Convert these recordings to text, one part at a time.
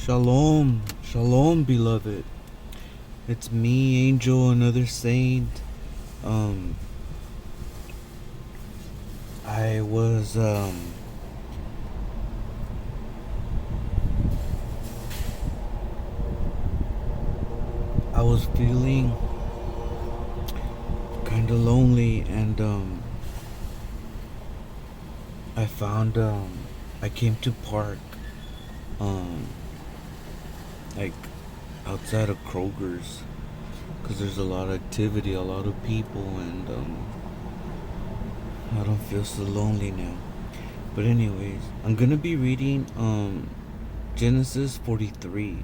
Shalom, shalom, beloved. It's me, Angel, another saint. Um, I was I was feeling kind of lonely, and I found I came to park, um, like outside of Kroger's, cause there's a lot of activity, a lot of people, and I don't feel so lonely now. But anyways, I'm gonna be reading Genesis 43,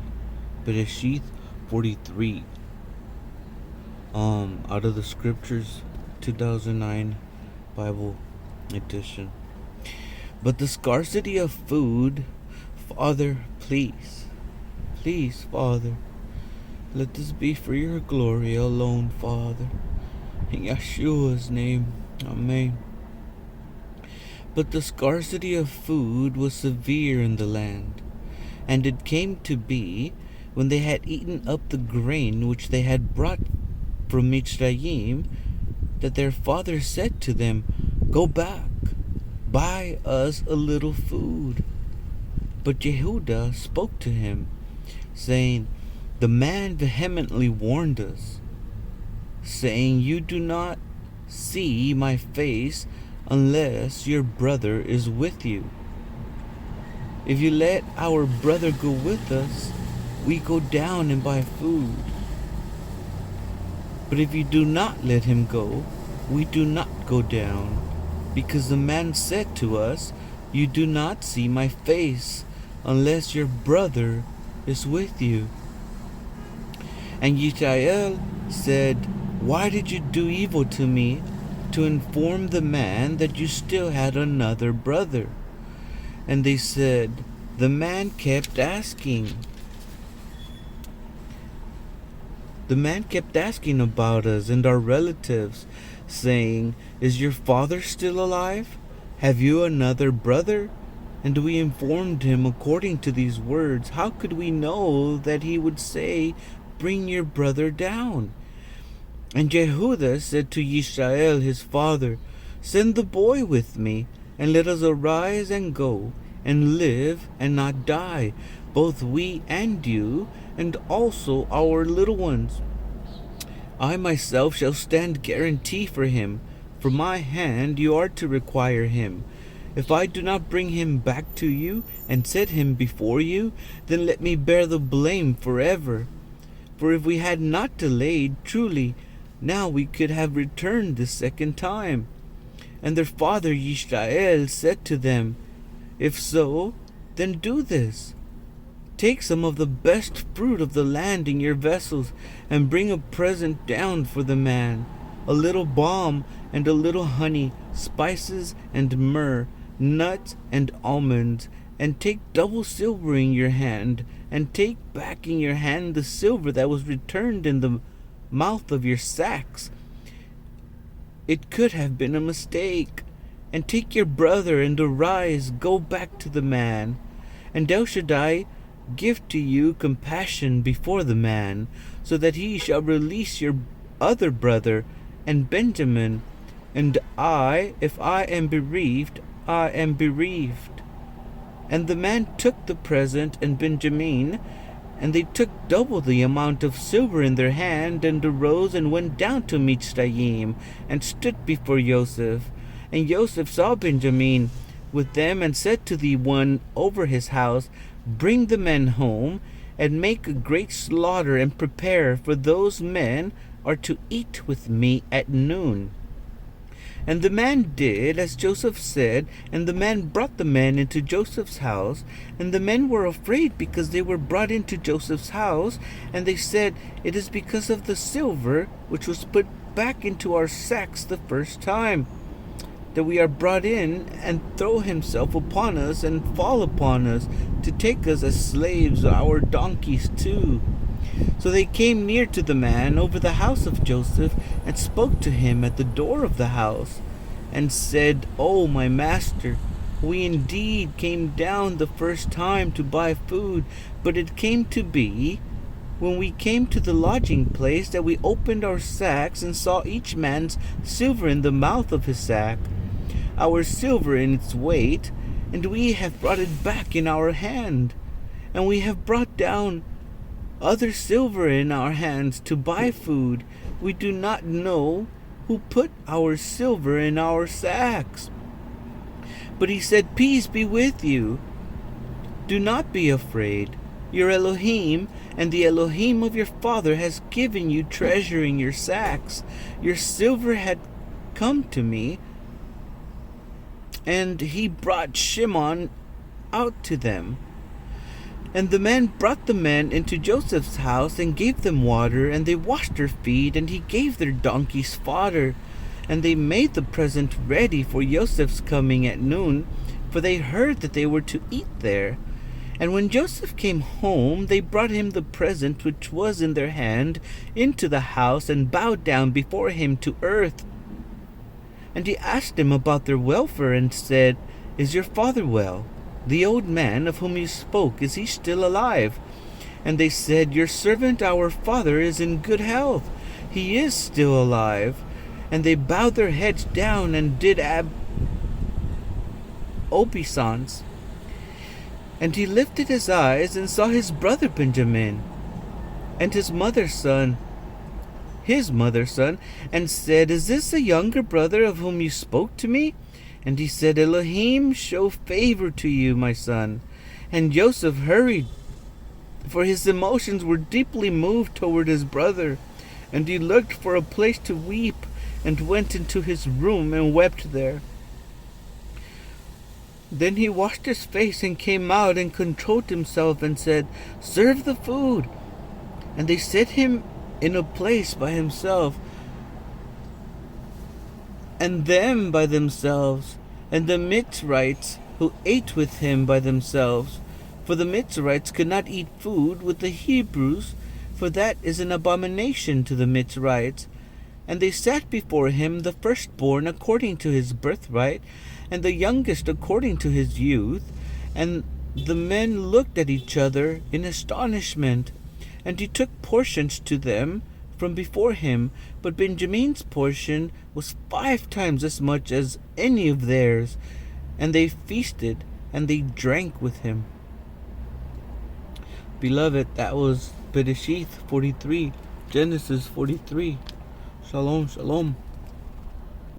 Bereshith 43, out of the Scriptures 2009 Bible edition. But the scarcity of food, Father, please, Father, let this be for your glory alone, Father. In Yeshua's name, Amen. But the scarcity of food was severe in the land, and it came to be, when they had eaten up the grain which they had brought from Mitzrayim, that their father said to them, Go back, buy us a little food. But Jehudah spoke to him, saying, The man vehemently warned us, saying, You do not see my face unless your brother is with you. If you let our brother go with us, we go down and buy food. But if you do not let him go, we do not go down, because the man said to us, You do not see my face unless your brother is with you. And Yisrael said, Why did you do evil to me, to inform the man that you still had another brother? And they said, The man kept asking. The man kept asking about us and our relatives, saying, Is your father still alive? Have you another brother? And we informed him according to these words. How could we know that he would say, Bring your brother down? And Jehudah said to Yisrael his father, Send the boy with me, and let us arise and go, and live and not die, both we and you, and also our little ones. I myself shall stand guarantee for him. From my hand you are to require him. If I do not bring him back to you, and set him before you, then let me bear the blame forever. For if we had not delayed, truly, now we could have returned the second time. And their father Yisrael said to them, If so, then do this. Take some of the best fruit of the land in your vessels, and bring a present down for the man, a little balm and a little honey, spices and myrrh, nuts and almonds, and take double silver in your hand, and take back in your hand the silver that was returned in the mouth of your sacks. It could have been a mistake. And take your brother, and arise, go back to the man. And El Shaddai give to you compassion before the man, so that he shall release your other brother, and Benjamin. And I, if I am bereaved, I am bereaved. And the man took the present and Benjamin, and they took double the amount of silver in their hand, and arose and went down to Mitzrayim, and stood before Joseph. And Joseph saw Benjamin with them, and said to the one over his house, Bring the men home, and make a great slaughter, and prepare, for those men are to eat with me at noon. And the man did as Joseph said, and the man brought the men into Joseph's house. And the men were afraid because they were brought into Joseph's house, and they said, It is because of the silver which was put back into our sacks the first time, that we are brought in, and throw himself upon us, and fall upon us, to take us as slaves, our donkeys too. So they came near to the man over the house of Joseph, and spoke to him at the door of the house, and said, O my master, We indeed came down the first time to buy food, but it came to be, when we came to the lodging place, that we opened our sacks and saw each man's silver in the mouth of his sack, our silver in its weight, and we have brought it back in our hand. And we have brought down other silver in our hands to buy food. We do not know who put our silver in our sacks." But he said, "Peace be with you. Do not be afraid. Your Elohim and the Elohim of your father has given you treasure in your sacks. Your silver had come to me." And he brought Shimon out to them. And the man brought the men into Joseph's house and gave them water, and they washed their feet, and he gave their donkeys fodder. And they made the present ready for Joseph's coming at noon, for they heard that they were to eat there. And when Joseph came home, they brought him the present which was in their hand into the house, and bowed down before him to earth. And he asked them about their welfare, and said, "Is your father well? The old man of whom you spoke, is he still alive?" And they said, "Your servant our father is in good health. He is still alive." And they bowed their heads down and did obeisance. And he lifted his eyes and saw his brother Benjamin, and his mother's son, and said, "Is this the younger brother of whom you spoke to me?" And he said, "Elohim show favor to you, my son." And Joseph hurried, for his emotions were deeply moved toward his brother. And he looked for a place to weep, and went into his room and wept there. Then he washed his face and came out and controlled himself and said, "Serve the food." And they set him in a place by himself, and them by themselves, and the Mitzrites who ate with him by themselves. For the Mitzrites could not eat food with the Hebrews, for that is an abomination to the Mitzrites. And they sat before him, the firstborn according to his birthright, and the youngest according to his youth. And the men looked at each other in astonishment. And he took portions to them from before him, but Benjamin's portion was 5 times as much as any of theirs. And they feasted, and they drank with him. Beloved, that was Bereshith 43, Genesis 43. Shalom, shalom.